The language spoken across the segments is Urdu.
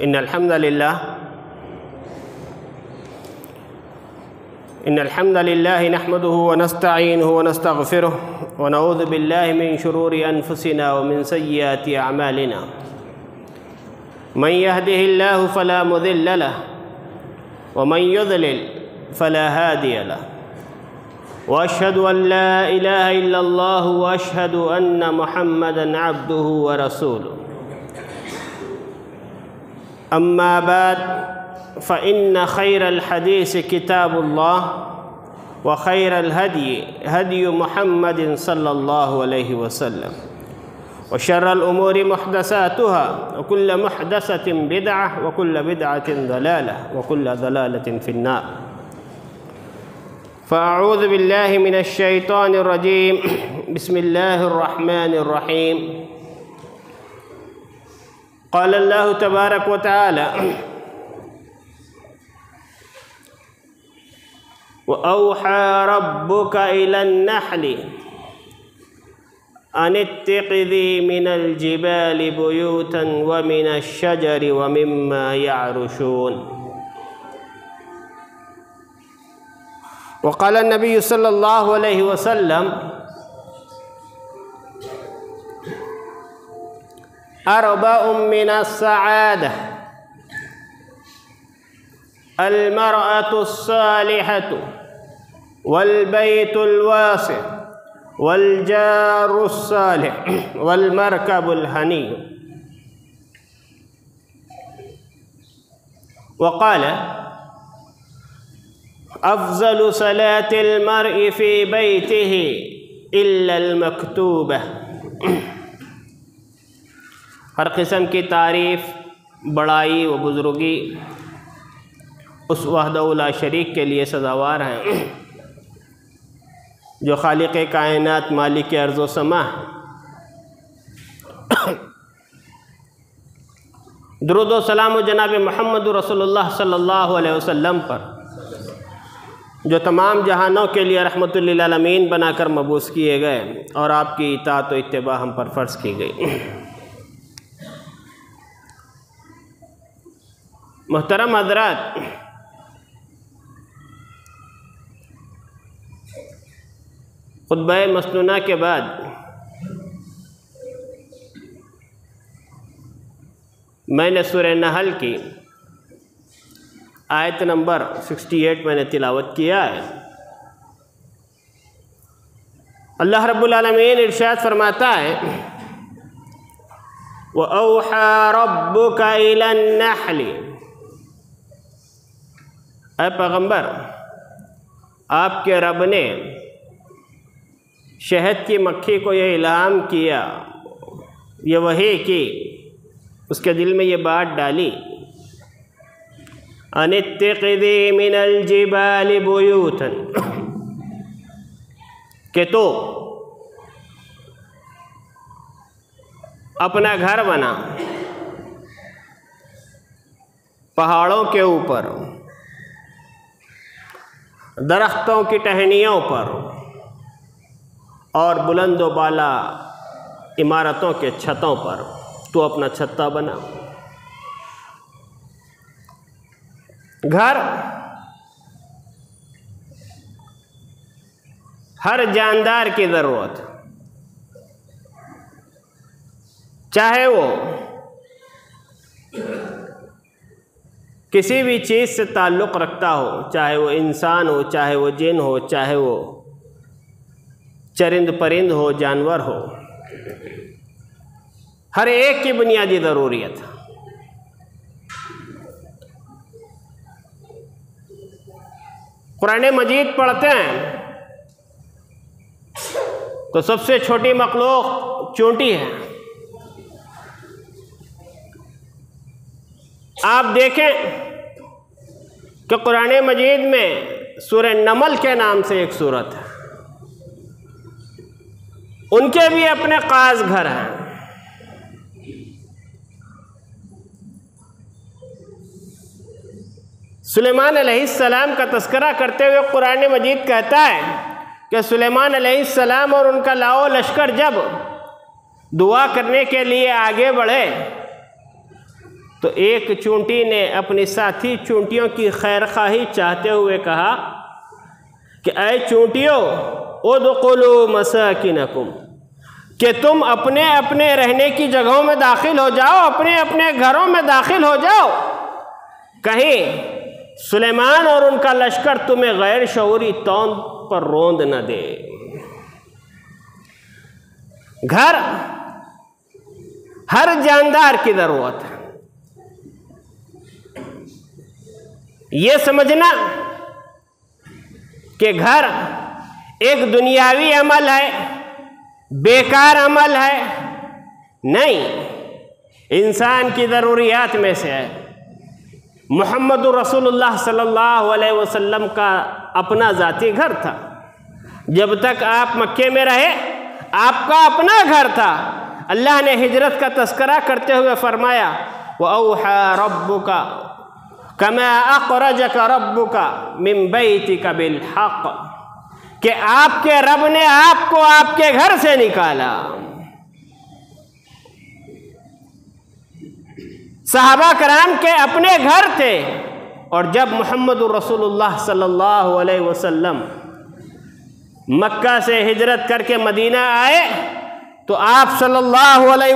إن الحمد لله نحمده ونستعينه ونستغفره ونعوذ بالله من شرور أنفسنا ومن سيئات أعمالنا. من يهده الله فلا مضل له ومن يضلل فلا هادي له، وأشهد أن لا إله إلا الله وأشهد أن محمدًا عبده ورسوله. أما بعد فإن خير الحديث كتاب الله وخير الهدي هدي محمد صلى الله عليه وسلم، وشر الأمور محدثاتها وكل محدثة بدعة وكل بدعة ضلالة وكل ضلالة في النار. فأعوذ بالله من الشيطان الرجيم. بسم الله الرحمن الرحيم. قال الله تبارك وتعالى: وأوحى ربك إلى النحل أن اتخذي من الجبال بيوتا ومن الشجر ومما يعرشون. وقال النبي صلى الله عليه وسلم: أربع من السعادة: المرأة الصالحة والبيت الواسع والجار الصالح والمركب الهني. وقال: أفضل صلاة المرء في بيته إلا المكتوبة. ہر قسم کی تعریف، بڑائی و بزرگی اس وحدہ لا شریک کے لیے سزاوار ہیں جو خالق کائنات، مالک ارض و سما. درود و سلام و جناب محمد رسول اللہ صلی اللہ علیہ وسلم پر، جو تمام جہانوں کے لیے رحمت للعالمین بنا کر مبعوث کیے گئے اور آپ کی اطاعت و اتباع ہم پر فرض کی گئی. محترم حضرات، خطبہ مسنونہ کے بعد میں نے سورہ نحل کی آیت نمبر 68 میں نے تلاوت کیا ہے. اللہ رب العالمین ارشاد فرماتا ہے: وَأَوْحَى رَبُّكَ إِلَى النَّحْلِ. اے پیغمبر، آپ کے رب نے شہد کی مکھی کو یہ الہام کیا، یہ وحی کی، اس کے دل میں یہ بات ڈالی: ان اتخذی من الجبال بیوتا، کہ تو اپنا گھر بنا پہاڑوں کے اوپر، درختوں کی ٹہنیوں پر اور بلند و بالا عمارتوں کے چھتوں پر. تو اپنا چھتا بنا. گھر ہر جاندار کی ضرورت، چاہے وہ کسی بھی چیز سے تعلق رکھتا ہو، چاہے وہ انسان ہو، چاہے وہ جن ہو، چاہے وہ چرند پرند ہو، جانور ہو، ہر ایک کی بنیادی ضروریت. قرآن مجید پڑھتے ہیں تو سب سے چھوٹی مخلوق چونٹی ہے. آپ دیکھیں کہ قرآن مجید میں سورہ نمل کے نام سے ایک سورت ہے، ان کے بھی اپنے خاص گھر ہیں. سلیمان علیہ السلام کا تذکرہ کرتے ہوئے قرآن مجید کہتا ہے کہ سلیمان علیہ السلام اور ان کا لاؤ لشکر جب دعا کرنے کے لیے آگے بڑھے تو ایک چونٹی نے اپنی ساتھی چونٹیوں کی خیر خواہی چاہتے ہوئے کہا کہ اے چونٹیوں ادخلوا مساکنکم، کہ تم اپنے اپنے رہنے کی جگہوں میں داخل ہو جاؤ، اپنے اپنے گھروں میں داخل ہو جاؤ، کہیں سلیمان اور ان کا لشکر تمہیں غیر شعوری طون پر روند نہ دے۔ گھر ہر جاندار کی ضرورت ہے۔ یہ سمجھنا کہ گھر ایک دنیاوی عمل ہے، بیکار عمل ہے، نہیں، انسان کی ضروریات میں سے ہے۔ محمد رسول اللہ صلی اللہ علیہ وسلم کا اپنا ذاتی گھر تھا۔ جب تک آپ مکے میں رہے آپ کا اپنا گھر تھا۔ اللہ نے ہجرت کا تذکرہ کرتے ہوئے فرمایا وَأَوْحَى رَبُّكَ كَمَا أَخْرَجَكَ رَبُّكَ مِن بَيْتِكَ بِالْحَقِّ، کہ آپ کے رب نے آپ کو آپ کے گھر سے نکالا۔ صحابہ کرام کے اپنے گھر تھے، اور جب محمد رسول اللہ صلی اللہ علیہ وسلم مکہ سے ہجرت کر کے مدینہ آئے تو آپ صلی اللہ علیہ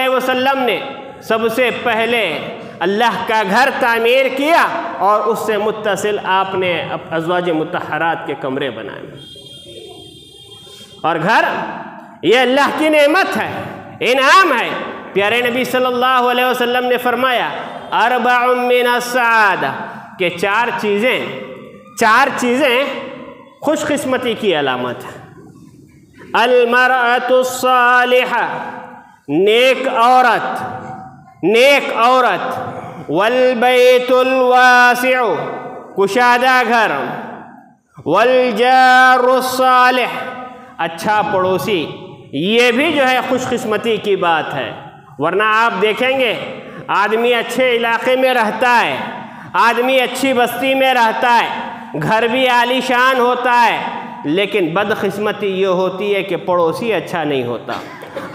وسلم نے سب سے پہلے اللہ کا گھر تعمیر کیا، اور اس سے متصل آپ نے ازواج مطہرات کے کمرے بنائے۔ اور گھر یہ اللہ کی نعمت ہے، انعام ہے۔ پیارے نبی صلی اللہ علیہ وسلم نے فرمایا اربع من السعادہ، کہ چار چیزیں خوش قسمتی کی علامت ہے۔ المرأة الصالحہ، نیک عورت، والبیت الواسع، کشادہ گھر، والجار الصالح، اچھا پڑوسی، یہ بھی جو ہے خوش قسمتی کی بات ہے۔ ورنہ آپ دیکھیں گے آدمی اچھے علاقے میں رہتا ہے، آدمی اچھی بستی میں رہتا ہے، گھر بھی عالی شان ہوتا ہے، لیکن بدقسمتی یہ ہوتی ہے کہ پڑوسی اچھا نہیں ہوتا۔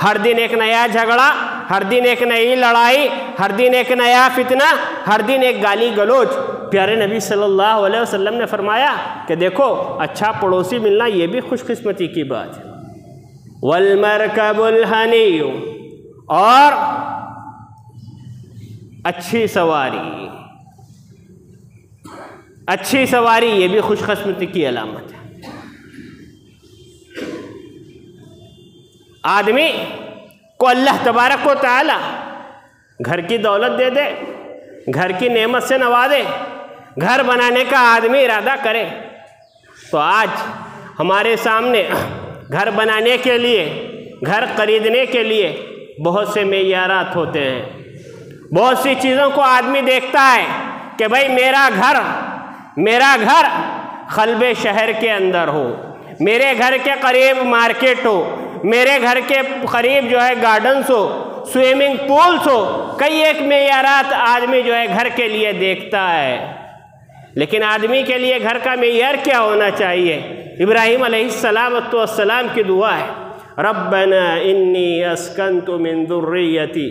ہر دن ایک نیا جھگڑا، ہر دن ایک نئی لڑائی، ہر دن ایک نیا فتنہ، ہر دن ایک گالی گلوچ۔ پیارے نبی صلی اللہ علیہ وسلم نے فرمایا کہ دیکھو اچھا پڑوسی ملنا یہ بھی خوش قسمتی کی بات ہے۔ والمرکب الحنی، اور اچھی سواری یہ بھی خوش قسمتی کی علامت ہے۔ آدمی کو اللہ تبارک و تعالی گھر کی دولت دے دے، گھر کی نعمت سے نوازے، گھر بنانے کا آدمی ارادہ کرے، تو آج ہمارے سامنے گھر بنانے کے لیے، گھر خریدنے کے لیے بہت سے معیارات ہوتے ہیں۔ بہت سی چیزوں کو آدمی دیکھتا ہے کہ بھائی میرا گھر قلب شہر کے اندر ہو، میرے گھر کے قریب مارکیٹ ہو، میرے گھر کے قریب جو ہے گارڈنز ہو، سوئمنگ پولز ہو، کئی ایک معیارات آدمی جو ہے گھر کے لیے دیکھتا ہے۔ لیکن آدمی کے لیے گھر کا معیار کیا ہونا چاہیے؟ ابراہیم علیہ السلام کی دعا ہے ربنا انی اسکنت من ذریتی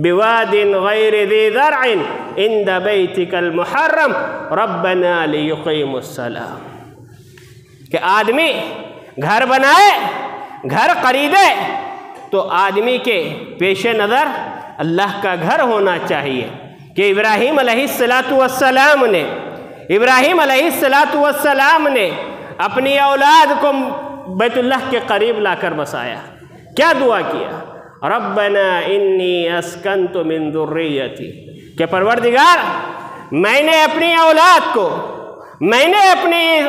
بواد غیر ذی زرع عند بیتک المحرم ربنا لیقیموا الصلاۃ، کہ آدمی گھر بنائے، گھر خریدے تو آدمی کے پیش نظر اللہ کا گھر ہونا چاہیے۔ کہ ابراہیم علیہ السلام نے اپنی اولاد کو بیت اللہ کے قریب لا کر بسایا۔ کیا دعا کیا؟ ربنا انی اسکنت من ذریتی، کہ پروردگار میں نے اپنی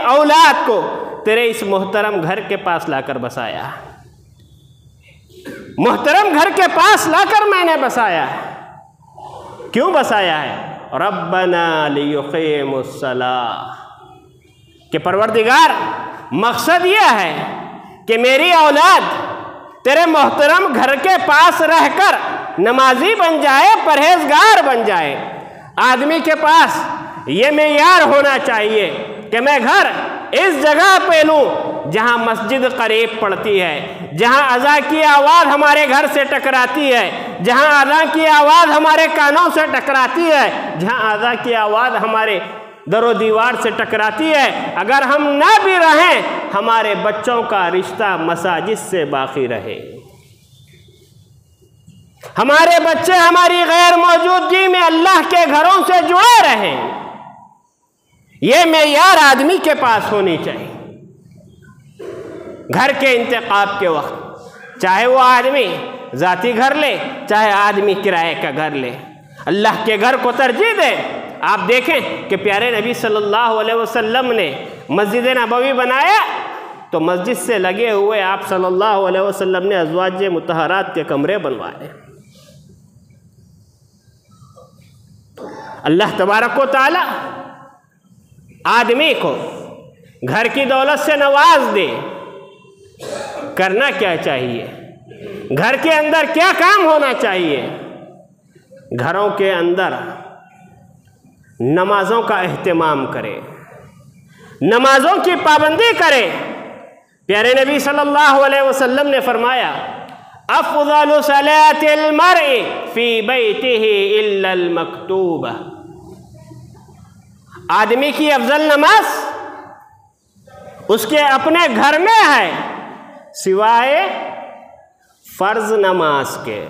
اولاد کو تیرے اس محترم گھر کے پاس لا کر بسایا، محترم گھر کے پاس لا کر میں نے بسایا ہے۔ کیوں بسایا ہے؟ ربنا لیقیموا الصلاۃ، کہ پروردگار مقصد یہ ہے کہ میری اولاد تیرے محترم گھر کے پاس رہ کر نمازی بن جائے، پرہیزگار بن جائے۔ آدمی کے پاس یہ معیار ہونا چاہیے کہ میں گھر اس جگہ پہ لوں جہاں مسجد قریب پڑتی ہے، جہاں اذان کی آواز ہمارے گھر سے ٹکراتی ہے، جہاں اذان کی آواز ہمارے کانوں سے ٹکراتی ہے، جہاں اذان کی آواز ہمارے در و دیوار سے ٹکراتی ہے، اگر ہم نہ بھی رہیں ہمارے بچوں کا رشتہ مساجد سے باقی رہے، ہمارے بچے ہماری غیر موجودگی میں اللہ کے گھروں سے جڑے رہیں، یہ معیار آدمی کے پاس ہونی چاہیے۔ گھر کے انتخاب کے وقت چاہے وہ آدمی ذاتی گھر لے، چاہے آدمی کرائے کا گھر لے، اللہ کے گھر کو ترجیح دے۔ آپ دیکھیں کہ پیارے نبی صلی اللہ علیہ وسلم نے مسجد نبوی بنایا تو مسجد سے لگے ہوئے آپ صلی اللہ علیہ وسلم نے ازواج مطہرات کے کمرے بنوائے۔ اللہ تبارک و تعالی آدمی کو گھر کی دولت سے نواز دے، کرنا کیا چاہیے؟ گھر کے اندر کیا کام ہونا چاہیے؟ گھروں کے اندر نمازوں کا اہتمام کرے، نمازوں کی پابندی کرے۔ پیارے نبی صلی اللہ علیہ وسلم نے فرمایا افضل صلاة المرء فی بیتہ الا المکتوبہ، آدمی کی افضل نماز اس کے اپنے گھر میں ہے سوائے فرض نماز کے۔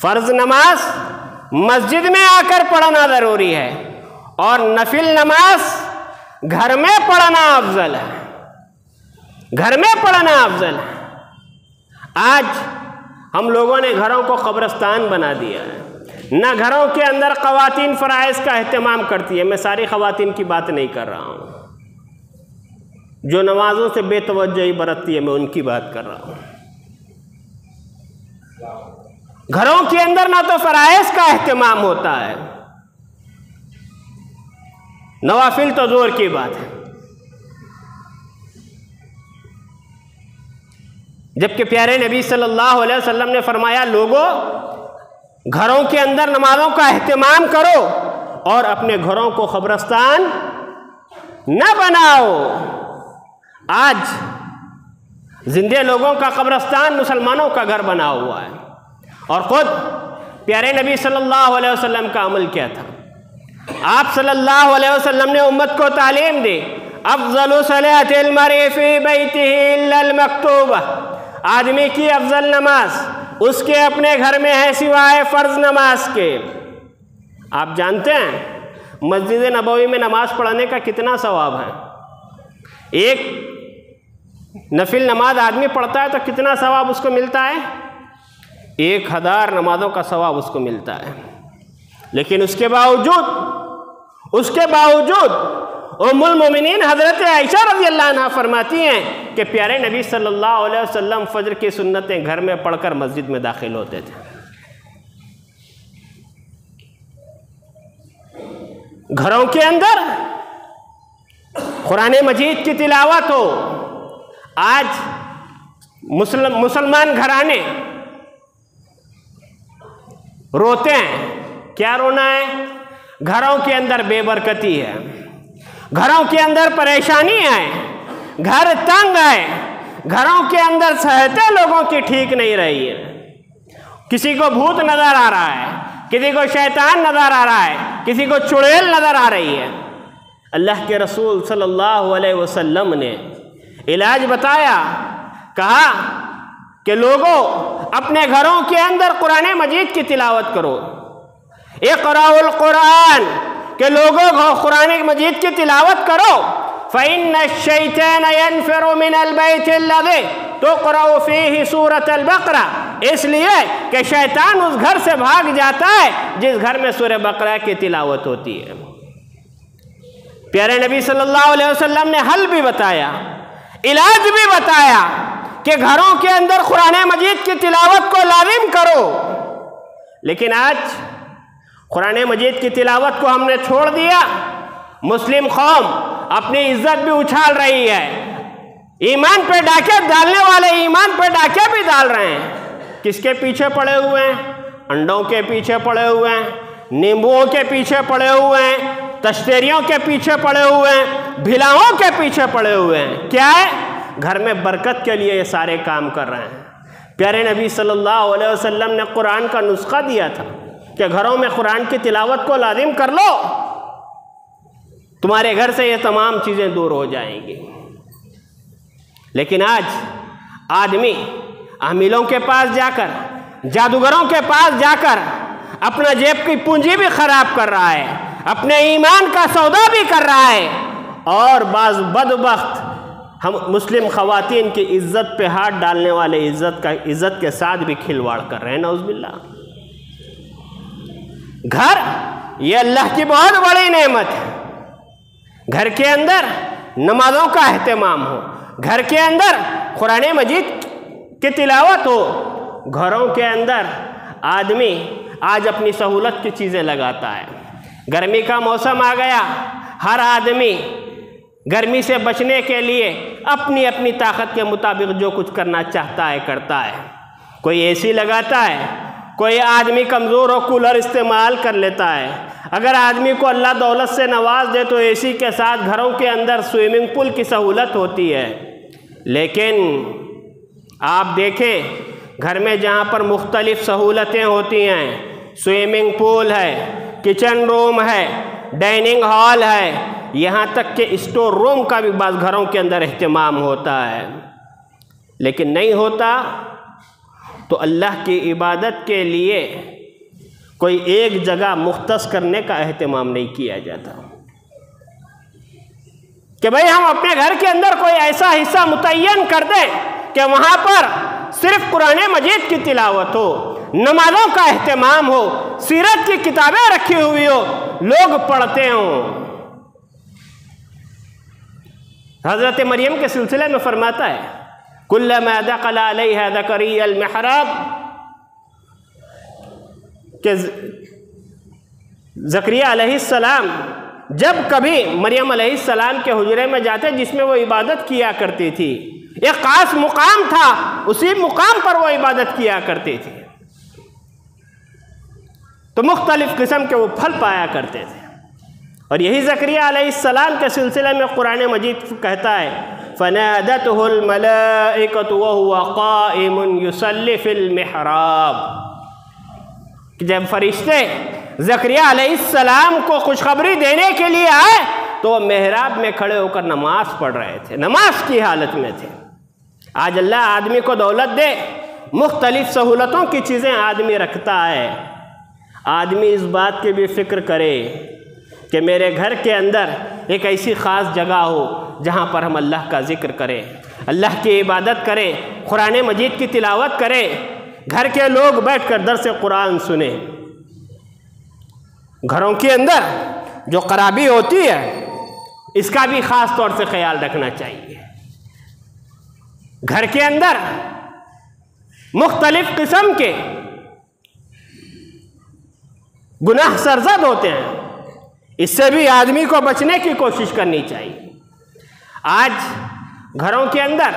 فرض نماز مسجد میں آ کر پڑھنا ضروری ہے اور نفل نماز گھر میں پڑھنا افضل ہے، گھر میں پڑھنا افضل ہے۔ آج ہم لوگوں نے گھروں کو قبرستان بنا دیا ہے، نہ گھروں کے اندر خواتین فرائض کا اہتمام کرتی ہے۔ میں ساری خواتین کی بات نہیں کر رہا ہوں، جو نمازوں سے بے توجہی برتتی ہے میں ان کی بات کر رہا ہوں۔ گھروں کے اندر نہ تو فرائض کا اہتمام ہوتا ہے، نوافل تو دور کی بات ہے۔ جبکہ پیارے نبی صلی اللہ علیہ وسلم نے فرمایا لوگوں گھروں کے اندر نمازوں کا اہتمام کرو اور اپنے گھروں کو قبرستان نہ بناؤ۔ آج زندے لوگوں کا قبرستان مسلمانوں کا گھر بنا ہوا ہے، اور خود پیارے نبی صلی اللہ علیہ وسلم کا عمل کیا تھا؟ آپ صلی اللہ علیہ وسلم نے امت کو تعلیم دی افضل صلاة المرء فی بیتہ الا المکتوبہ، آدمی کی افضل نماز اس کے اپنے گھر میں ہے سوائے فرض نماز کے۔ آپ جانتے ہیں مسجد نبوی میں نماز پڑھنے کا کتنا ثواب ہے؟ ایک نفل نماز آدمی پڑھتا ہے تو کتنا ثواب اس کو ملتا ہے؟ 1000 نمازوں کا ثواب اس کو ملتا ہے۔ لیکن اس کے باوجود ام المومنین حضرت عائشہ رضی اللہ عنہ فرماتی ہیں کہ پیارے نبی صلی اللہ علیہ وسلم فجر کی سنتیں گھر میں پڑھ کر مسجد میں داخل ہوتے تھے۔ گھروں کے اندر قرآن مجید کی تلاوت ہو۔ آج مسلمان گھرانے روتے ہیں، کیا رونا ہے؟ گھروں کے اندر بے برکتی ہے، گھروں کے اندر پریشانی ہے، گھر تنگ ہے، گھروں کے اندر صحتیں لوگوں کی ٹھیک نہیں رہی ہے، کسی کو بھوت نظر آ رہا ہے، کسی کو شیطان نظر آ رہا ہے، کسی کو چڑیل نظر آ رہی ہے۔ اللہ کے رسول صلی اللہ علیہ وسلم نے علاج بتایا، کہا کہ لوگوں اپنے گھروں کے اندر قرآن مجید کی تلاوت کرو، اقرأوا القرآن، کہ لوگوں قرآن مجید کی تلاوت کرو۔ فإن الشیطان ينفر من البیت الذی تقرأ فیہ سورۃ البقرہ، اس لیے کہ شیطان اس گھر سے بھاگ جاتا ہے جس گھر میں سورہ بقرہ کی تلاوت ہوتی ہے۔ پیارے نبی صلی اللہ علیہ وسلم نے حل بھی بتایا، علاج بھی بتایا کہ گھروں کے اندر قرآن مجید کی تلاوت کو لازم کرو۔ لیکن آج قرآن مجید کی تلاوت کو ہم نے چھوڑ دیا، مسلم قوم اپنی عزت بھی اچھال رہی ہے، ایمان پہ ڈاکے ڈالنے والے ایمان پہ ڈاکے بھی ڈال رہے ہیں۔ کس کے پیچھے پڑے ہوئے ہیں؟ انڈوں کے پیچھے پڑے ہوئے ہیں، نیمبوؤں کے پیچھے پڑے ہوئے ہیں، تشتریوں کے پیچھے پڑے ہوئے ہیں، بھلاؤں کے پیچھے پڑے ہوئے ہیں۔ کیا ہے؟ گھر میں برکت کے لیے یہ سارے کام کر رہے ہیں۔ پیارے نبی صلی اللہ علیہ وسلم نے قرآن کا نسخہ دیا تھا کہ گھروں میں قرآن کی تلاوت کو لازم کر لو، تمہارے گھر سے یہ تمام چیزیں دور ہو جائیں گی۔ لیکن آج آدمی عاملوں کے پاس جا کر، جادوگروں کے پاس جا کر اپنا جیب کی پونجی بھی خراب کر رہا ہے، اپنے ایمان کا سودا بھی کر رہا ہے، اور بعض بدبخت ہم مسلم خواتین کی عزت پہ ہاتھ ڈالنے والے عزت کے ساتھ بھی کھلواڑ کر رہے ہیں، نعوذ باللہ۔ گھر یہ اللہ کی بہت بڑی نعمت ہے۔ گھر کے اندر نمازوں کا اہتمام ہو، گھر کے اندر قرآن مجید کی تلاوت ہو، گھروں کے اندر آدمی آج اپنی سہولت کی چیزیں لگاتا ہے۔ گرمی کا موسم آ گیا، ہر آدمی گرمی سے بچنے کے لیے اپنی اپنی طاقت کے مطابق جو کچھ کرنا چاہتا ہے کرتا ہے۔ کوئی اے سی لگاتا ہے، کوئی آدمی کمزور ہو کولر استعمال کر لیتا ہے۔ اگر آدمی کو اللہ دولت سے نواز دے تو اے سی کے ساتھ گھروں کے اندر سوئمنگ پول کی سہولت ہوتی ہے۔ لیکن آپ دیکھیں گھر میں جہاں پر مختلف سہولتیں ہوتی ہیں، سوئمنگ پول ہے، کچن روم ہے، ڈائننگ ہال ہے، یہاں تک کہ اسٹور روم کا بھی بعض گھروں کے اندر اہتمام ہوتا ہے، لیکن نہیں ہوتا تو اللہ کی عبادت کے لیے کوئی ایک جگہ مختص کرنے کا اہتمام نہیں کیا جاتا کہ بھئی ہم اپنے گھر کے اندر کوئی ایسا حصہ متعین کر دیں کہ وہاں پر صرف قرآن مجید کی تلاوت ہو، نمازوں کا اہتمام ہو، سیرت کی کتابیں رکھی ہوئی ہو، لوگ پڑھتے ہوں۔ حضرت مریم کے سلسلے میں فرماتا ہے کلما دخل علیہا زکریا المحراب، کہ زکریا علیہ السلام جب کبھی مریم علیہ السلام کے حجرے میں جاتے جس میں وہ عبادت کیا کرتی تھی، ایک خاص مقام تھا، اسی مقام پر وہ عبادت کیا کرتی تھی، تو مختلف قسم کے وہ پھل پایا کرتے تھے۔ اور یہی زکریا علیہ السلام کے سلسلے میں قرآن مجید کہتا ہے فَنَادَتْهُ الْمَلَائِكَةُ وَهُوَ قَائِمٌ يُصَلِّي فِي الْمِحْرَابِ، کہ جب فرشتے زکریا علیہ السلام کو خوشخبری دینے کے لیے آئے تو وہ محراب میں کھڑے ہو کر نماز پڑھ رہے تھے، نماز کی حالت میں تھے۔ آج اللہ آدمی کو دولت دے، مختلف سہولتوں کی چیزیں آدمی رکھتا ہے، آدمی اس بات کی بھی فکر کرے کہ میرے گھر کے اندر ایک ایسی خاص جگہ ہو جہاں پر ہم اللہ کا ذکر کریں، اللہ کی عبادت کریں، قرآن مجید کی تلاوت کریں، گھر کے لوگ بیٹھ کر درس قرآن سنیں۔ گھروں کے اندر جو خرابی ہوتی ہے اس کا بھی خاص طور سے خیال رکھنا چاہیے۔ گھر کے اندر مختلف قسم کے گناہ سرزد ہوتے ہیں، اس سے بھی آدمی کو بچنے کی کوشش کرنی چاہیے۔ آج گھروں کے اندر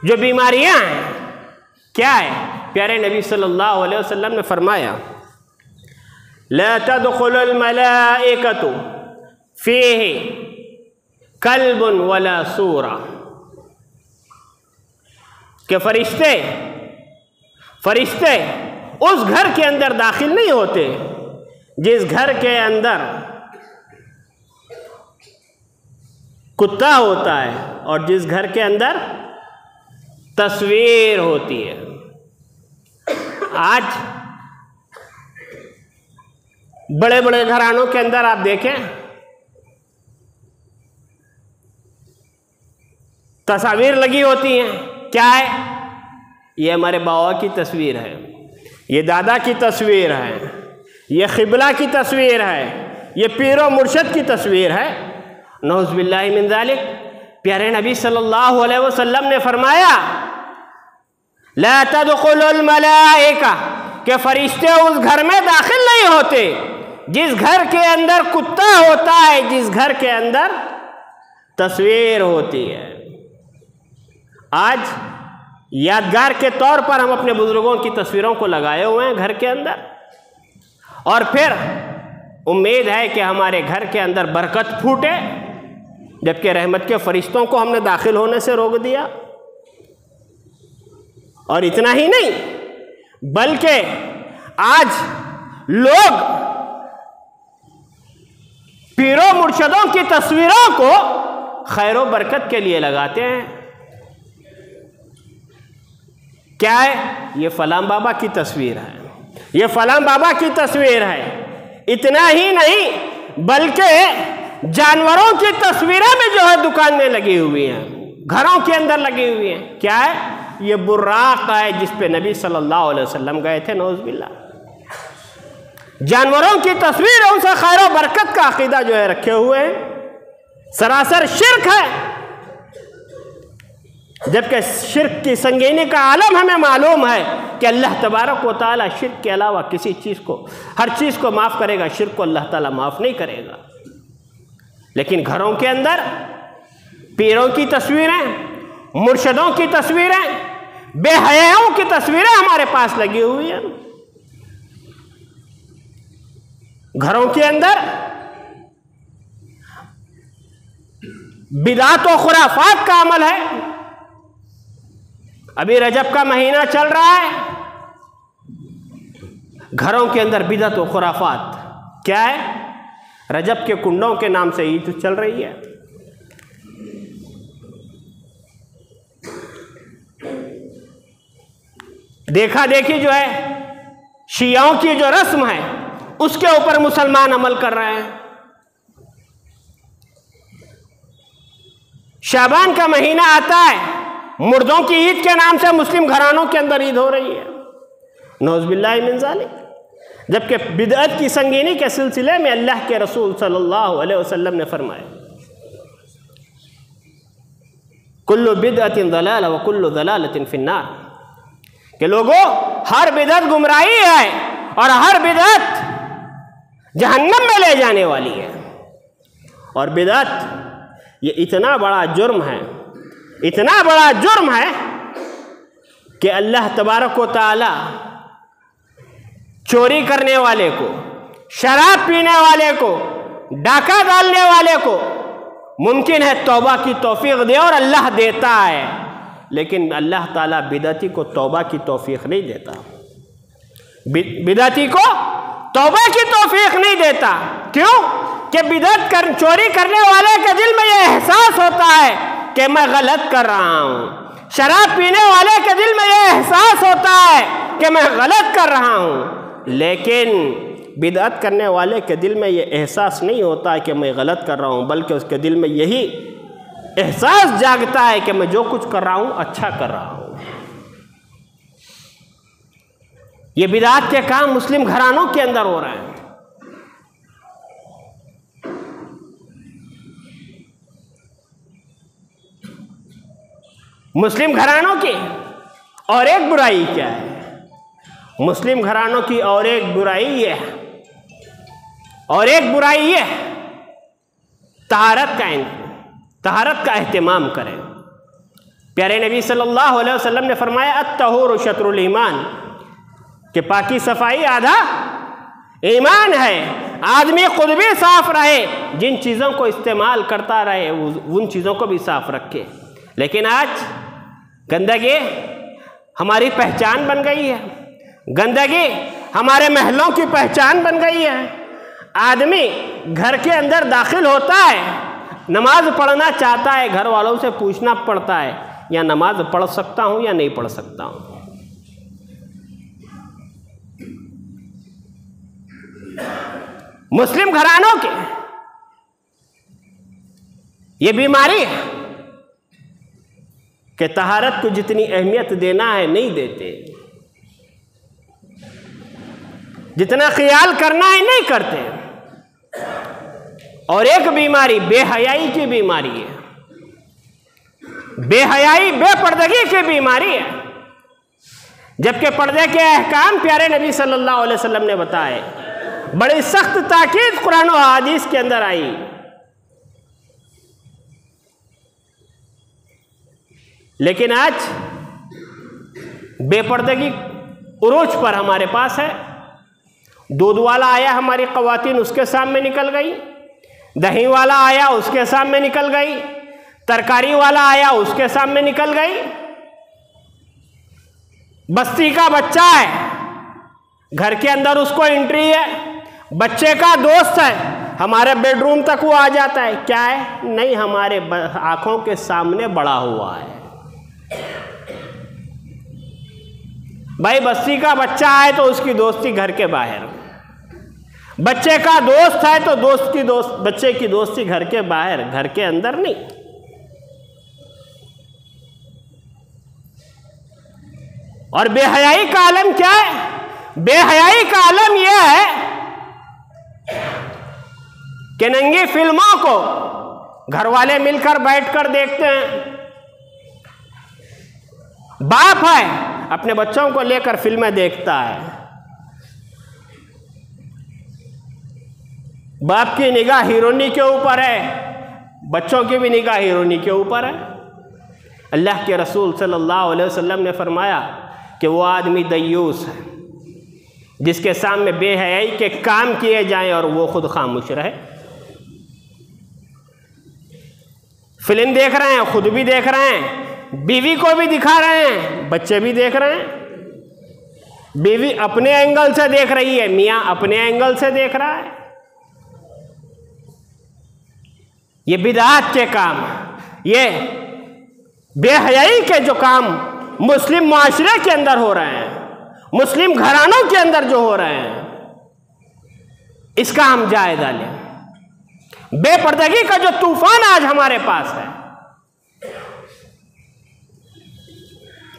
جو بیماریاں ہیں کیا ہے؟ پیارے نبی صلی اللہ علیہ وسلم نے فرمایا لا تدخل الملائکۃ فیہ کلب ولا سورہ، کہ فرشتے اس گھر کے اندر داخل نہیں ہوتے جس گھر کے اندر کتا ہوتا ہے اور جس گھر کے اندر تصویر ہوتی ہے۔ آج بڑے بڑے گھرانوں کے اندر آپ دیکھیں تصاویر لگی ہوتی ہیں، کیا ہے؟ یہ ہمارے بابا کی تصویر ہے، یہ دادا کی تصویر ہے، یہ قبلہ کی تصویر ہے، یہ پیر و مرشد کی تصویر ہے، نعوذ باللہ من ذالک۔ پیارے نبی صلی اللہ علیہ وسلم نے فرمایا لا تدخل الملائکہ، کہ فرشتے اس گھر میں داخل نہیں ہوتے جس گھر کے اندر کتا ہوتا ہے، جس گھر کے اندر تصویر ہوتی ہے۔ آج یادگار کے طور پر ہم اپنے بزرگوں کی تصویروں کو لگائے ہوئے ہیں گھر کے اندر، اور پھر امید ہے کہ ہمارے گھر کے اندر برکت پھوٹے، جبکہ رحمت کے فرشتوں کو ہم نے داخل ہونے سے روک دیا۔ اور اتنا ہی نہیں بلکہ آج لوگ پیروں مرشدوں کی تصویروں کو خیر و برکت کے لیے لگاتے ہیں۔ کیا ہے؟ یہ فلاں بابا کی تصویر ہے، یہ فلاں بابا کی تصویر ہے۔ اتنا ہی نہیں بلکہ جانوروں کی تصویریں بھی جو ہے دکان میں لگی ہوئی ہیں، گھروں کے اندر لگی ہوئی ہیں۔ کیا ہے؟ یہ براق ہے جس پہ نبی صلی اللہ علیہ وسلم گئے تھے، نعوذ باللہ۔ جانوروں کی تصویر ان سے خیر و برکت کا عقیدہ جو ہے رکھے ہوئے ہیں، سراسر شرک ہے۔ جبکہ شرک کی سنگینی کا عالم ہمیں معلوم ہے کہ اللہ تبارک و تعالیٰ شرک کے علاوہ کسی چیز کو، ہر چیز کو معاف کرے گا، شرک کو اللہ تعالیٰ معاف نہیں کرے گا۔ لیکن گھروں کے اندر پیروں کی تصویریں، مرشدوں کی تصویریں، بے حیاؤں کی تصویریں ہمارے پاس لگی ہوئی ہیں۔ گھروں کے اندر بدعت و خرافات کا عمل ہے۔ ابھی رجب کا مہینہ چل رہا ہے، گھروں کے اندر بدعت و خرافات کیا ہے؟ رجب کے کنڈوں کے نام سے عید چل رہی ہے۔ دیکھا دیکھی جو ہے شیعوں کی جو رسم ہے اس کے اوپر مسلمان عمل کر رہے ہیں۔ شعبان کا مہینہ آتا ہے، مردوں کی عید کے نام سے مسلم گھرانوں کے اندر عید ہو رہی ہے، نعوذ باللہ من ذالک۔ جبکہ بدعت کی سنگینی کے سلسلے میں اللہ کے رسول صلی اللہ علیہ وسلم نے فرمایا کل بدعت ضلالہ وکل ضلالۃ فی النار، کہ لوگوں ہر بدعت گمراہی ہے اور ہر بدعت جہنم میں لے جانے والی ہے۔ اور بدعت یہ اتنا بڑا جرم ہے، اتنا بڑا جرم ہے کہ اللہ تبارک و تعالی چوری کرنے والے کو، شراب پینے والے کو، ڈاکہ ڈالنے والے کو ممکن ہے توبہ کی توفیق دے، اور اللہ دیتا ہے، لیکن اللہ تعالیٰ بدعتی کو توبہ کی توفیق نہیں دیتا۔ بدعتی کو توبہ کی توفیق نہیں دیتا۔ کیوں؟ کہ بدعت چوری کرنے والے کے دل میں یہ احساس ہوتا ہے کہ میں غلط کر رہا ہوں، شراب پینے والے کے دل میں یہ احساس ہوتا ہے کہ میں غلط کر رہا ہوں، لیکن بدعت کرنے والے کے دل میں یہ احساس نہیں ہوتا ہے کہ میں غلط کر رہا ہوں، بلکہ اس کے دل میں یہی احساس جاگتا ہے کہ میں جو کچھ کر رہا ہوں اچھا کر رہا ہوں۔ یہ بدعت کے کام مسلم گھرانوں کے اندر ہو رہے ہیں۔ مسلم گھرانوں کی اور ایک برائی کیا ہے؟ مسلم گھرانوں کی اور ایک برائی یہ ہے، اور ایک برائی یہ ہے، طہارت کا اہتمام کریں۔ پیارے نبی صلی اللہ علیہ وسلم نے فرمایا الطہور شطر الایمان، کہ پاکی صفائی آدھا ایمان ہے۔ آدمی خود بھی صاف رہے، جن چیزوں کو استعمال کرتا رہے ان چیزوں کو بھی صاف رکھے۔ لیکن آج گندگی ہماری پہچان بن گئی ہے، گندگی ہمارے محلوں کی پہچان بن گئی ہے۔ آدمی گھر کے اندر داخل ہوتا ہے، نماز پڑھنا چاہتا ہے، گھر والوں سے پوچھنا پڑتا ہے یا نماز پڑھ سکتا ہوں یا نہیں پڑھ سکتا ہوں۔ مسلم گھرانوں کے یہ بیماری ہے کہ طہارت کو جتنی اہمیت دینا ہے نہیں دیتے، جتنا خیال کرنا ہے نہیں کرتے۔ اور ایک بیماری بے حیائی کی بیماری ہے، بے حیائی بے پردگی کی بیماری ہے۔ جبکہ پردے کے احکام پیارے نبی صلی اللہ علیہ وسلم نے بتائے، بڑی سخت تاکید قرآن و حدیث کے اندر آئی۔ لیکن آج بے پردگی عروج پر ہمارے پاس ہے۔ دودھ والا آیا، ہماری خواتین اس کے سامنے نکل گئی، دہی والا آیا اس کے سامنے نکل گئی، ترکاری والا آیا اس کے سامنے نکل گئی۔ بستی کا بچہ ہے، گھر کے اندر اس کو انٹری ہے، بچے کا دوست ہے، ہمارے بیڈ روم تک وہ آ جاتا ہے، کیا ہے؟ نہیں، ہمارے آنکھوں کے سامنے بڑا ہوا ہے۔ بھائی بستی کا بچہ ہے تو اس کی دوستی گھر کے باہر، بچے کا دوست ہے تو بچے کی دوستی گھر کے باہر، گھر کے اندر نہیں۔ اور بے حیائی کا عالم کیا ہے؟ بے حیائی کا عالم یہ ہے کہ ننگی فلموں کو گھر والے مل کر بیٹھ کر دیکھتے ہیں۔ باپ ہے اپنے بچوں کو لے کر فلمیں دیکھتا ہے، باپ کی نگاہ ہیرونی کے اوپر ہے، بچوں کی بھی نگاہ ہیرونی کے اوپر ہے۔ اللہ کے رسول صلی اللہ علیہ وسلم نے فرمایا کہ وہ آدمی دیوس ہے جس کے سامنے بے حیائی کے کام کیے جائیں اور وہ خود خاموش رہے۔ فلم دیکھ رہے ہیں، خود بھی دیکھ رہے ہیں، بیوی کو بھی دکھا رہے ہیں، بچے بھی دیکھ رہے ہیں۔ بیوی اپنے اینگل سے دیکھ رہی ہے، میاں اپنے اینگل سے دیکھ رہا ہے۔ یہ بدعات کے کام، یہ بے حیائی کے جو کام مسلم معاشرے کے اندر ہو رہے ہیں، مسلم گھرانوں کے اندر جو ہو رہے ہیں، اس کا ہم جائزہ لیں۔ بے پردگی کا جو طوفان آج ہمارے پاس ہے،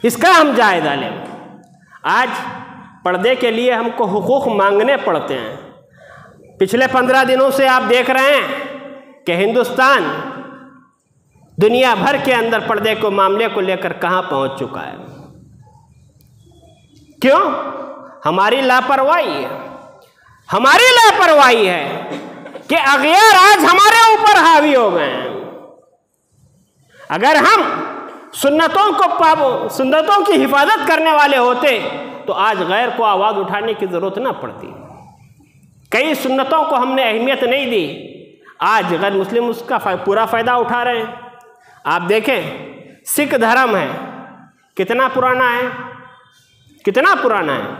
اس کا ہم جائزہ لیں۔ آج پردے کے لیے ہم کو حقوق مانگنے پڑتے ہیں۔ پچھلے 15 دنوں سے آپ دیکھ رہے ہیں کہ ہندوستان دنیا بھر کے اندر پردے کو معاملے کو لے کر کہاں پہنچ چکا ہے۔ کیوں؟ ہماری لاپرواہی ہے، ہماری لاپرواہی ہے کہ اغیار آج ہمارے اوپر حاوی ہو گئے ہیں۔ اگر ہم سنتوں کی حفاظت کرنے والے ہوتے تو آج غیر کو آواز اٹھانے کی ضرورت نہ پڑتی۔ کئی سنتوں کو ہم نے اہمیت نہیں دی، آج غیر مسلم اس کا پورا فائدہ اٹھا رہے ہیں۔ آپ دیکھیں سکھ دھرم ہے، کتنا پرانا ہے؟ کتنا پرانا ہے؟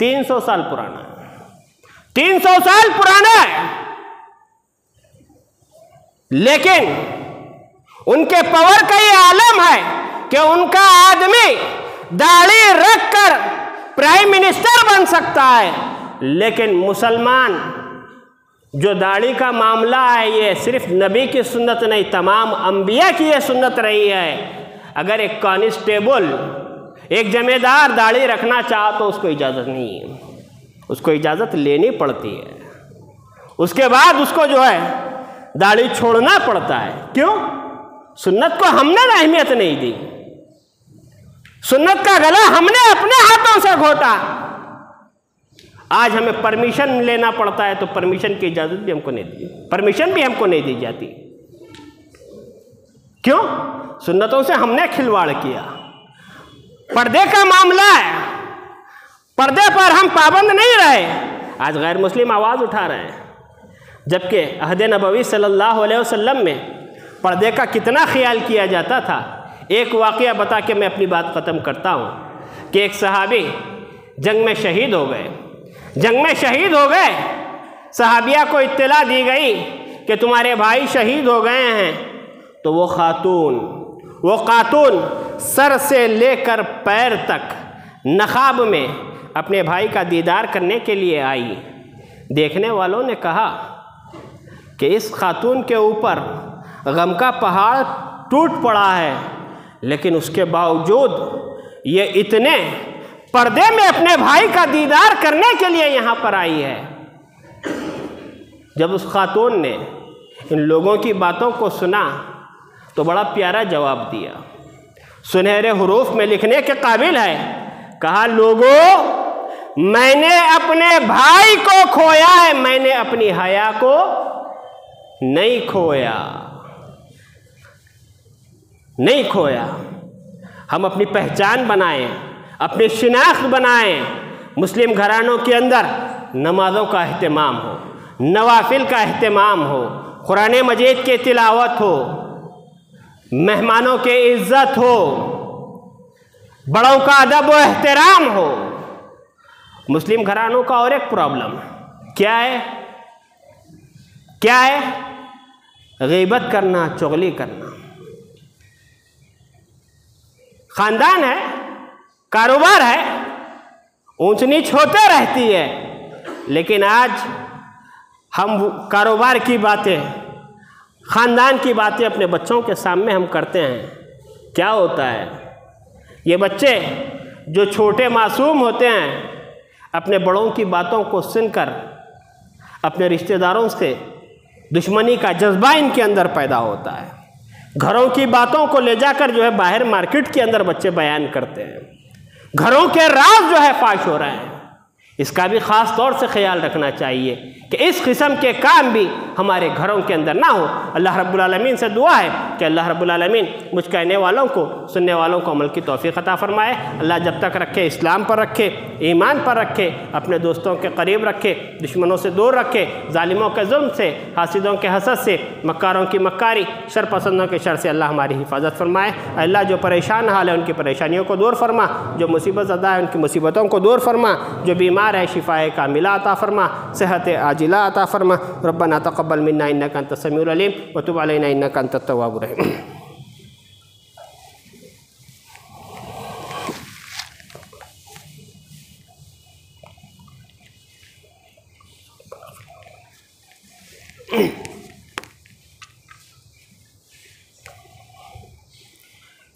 300 سال پرانا ہے، 300 سال پرانا ہے۔ لیکن ان کے پاور کا یہ عالم ہے کہ ان کا آدمی داڑھی رکھ کر پرائم منسٹر بن سکتا ہے، لیکن مسلمان جو داڑھی کا معاملہ ہے یہ صرف نبی کی سنت نہیں، تمام انبیاء کی یہ سنت رہی ہے۔ اگر ایک کانسٹیبل، ایک جمع دار داڑھی رکھنا چاہا تو اس کو اجازت نہیں ہے، اس کو اجازت لینی پڑتی ہے، اس کے بعد اس کو جو ہے داڑھی چھوڑنا پڑتا ہے۔ کیوں؟ سنت کو ہم نے اہمیت نہیں دی، سنت کا گلا ہم نے اپنے ہاتھوں سے گھونٹا۔ آج ہمیں پرمیشن لینا پڑتا ہے تو پرمیشن کی اجازت بھی ہم کو نہیں دی، پرمیشن بھی ہم کو نہیں دی جاتی۔ کیوں؟ سنتوں سے ہم نے کھلواڑ کیا۔ پردے کا معاملہ ہے، پردے پر ہم پابند نہیں رہے، آج غیر مسلم آواز اٹھا رہے ہیں۔ جبکہ عہد نبوی صلی اللہ علیہ وسلم میں پردے کا کتنا خیال کیا جاتا تھا۔ ایک واقعہ بتا کے میں اپنی بات ختم کرتا ہوں کہ ایک صحابی جنگ میں شہید ہو گئے، صحابیہ کو اطلاع دی گئی کہ تمہارے بھائی شہید ہو گئے ہیں، تو وہ خاتون سر سے لے کر پیر تک نقاب میں اپنے بھائی کا دیدار کرنے کے لیے آئی۔ دیکھنے والوں نے کہا کہ اس خاتون کے اوپر غم کا پہاڑ ٹوٹ پڑا ہے، لیکن اس کے باوجود یہ اتنے پردے میں اپنے بھائی کا دیدار کرنے کے لیے یہاں پر آئی ہے۔ جب اس خاتون نے ان لوگوں کی باتوں کو سنا تو بڑا پیارا جواب دیا، سنہرے حروف میں لکھنے کے قابل ہے۔ کہا، لوگوں، میں نے اپنے بھائی کو کھویا ہے، میں نے اپنی حیا کو نہیں کھویا۔ ہم اپنی پہچان بنائیں، اپنی شناخت بنائیں۔ مسلم گھرانوں کے اندر نمازوں کا اہتمام ہو، نوافل کا اہتمام ہو، قرآن مجید کی تلاوت ہو، مہمانوں کی عزت ہو، بڑوں کا ادب و احترام ہو۔ مسلم گھرانوں کا اور ایک پرابلم کیا ہے؟ کیا ہے؟ غیبت کرنا، چغلی کرنا۔ خاندان ہے، کاروبار ہے، اونچ نیچ ہوتے رہتی ہے، لیکن آج ہم کاروبار کی باتیں، خاندان کی باتیں اپنے بچوں کے سامنے ہم کرتے ہیں۔ کیا ہوتا ہے؟ یہ بچے جو چھوٹے معصوم ہوتے ہیں، اپنے بڑوں کی باتوں کو سن کر اپنے رشتہ داروں سے دشمنی کا جذبہ ان کے اندر پیدا ہوتا ہے۔ گھروں کی باتوں کو لے جا کر جو ہے باہر مارکیٹ کے اندر بچے بیان کرتے ہیں، گھروں کے راز جو ہے فاش ہو رہے ہیں۔ اس کا بھی خاص طور سے خیال رکھنا چاہیے کہ اس قسم کے کام بھی ہمارے گھروں کے اندر نہ ہو۔ اللہ رب العالمین سے دعا ہے کہ اللہ رب العالمین مجھ کہنے والوں کو، سننے والوں کو عمل کی توفیق عطا فرمائے۔ اللہ جب تک رکھے اسلام پر رکھے، ایمان پر رکھے، اپنے دوستوں کے قریب رکھے، دشمنوں سے دور رکھے، ظالموں کے ظلم سے، حاسدوں کے حسد سے، مکاروں کی مکاری، شر پسندوں کے شر سے اللہ ہماری حفاظت فرمائے۔ اللہ جو پریشان حال ہے ان کی پریشانیوں کو دور فرما، جو مصیبت زدہ ہے ان کی مصیبتوں کو دور فرما، جو بیمار ہے شفاء کاملہ عطا فرما، صحت عاجلہ عطا فرما۔ ربنا تقبل منا انك انت السميع العليم وتب علينا انك انت التواب الرحيم۔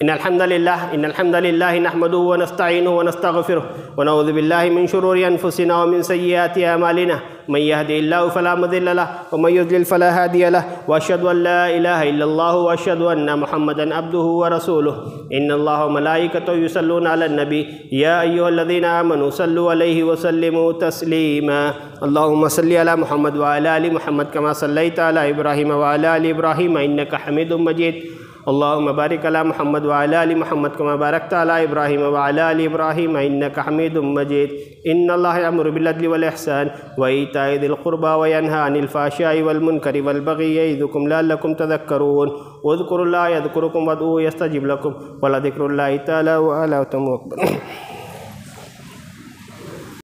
إن الحمد لله نحمده ونستعينه ونستغفره ونعوذ بالله من شرور أنفسنا ومن سيئات أعمالنا من يهده الله فلا مضل له ومن يضلل فلا هادي له وأشهد أن لا إله إلا الله وأشهد أن محمدا عبده ورسوله إن الله وملائكته يصلون على النبي يا أيها الذين آمنوا صلوا عليه وسلموا تسليما اللهم صل على محمد وعلى آل محمد كما صليت على إبراهيم وعلى آل إبراهيم إنك حميد مجيد اللهم بارك على محمد وعلى آل محمد كما باركت على إبراهيم وعلى آل إبراهيم إنك حميد مجيد إن الله يأمر بالعدل والإحسان وإيتاء ذي القربى وينهى عن الفحشاء والمنكر والبغي يعظكم لعلكم تذكرون واذكروا الله يذكركم وادعوه يستجب لكم ولذكر الله تعالى وآله أكبر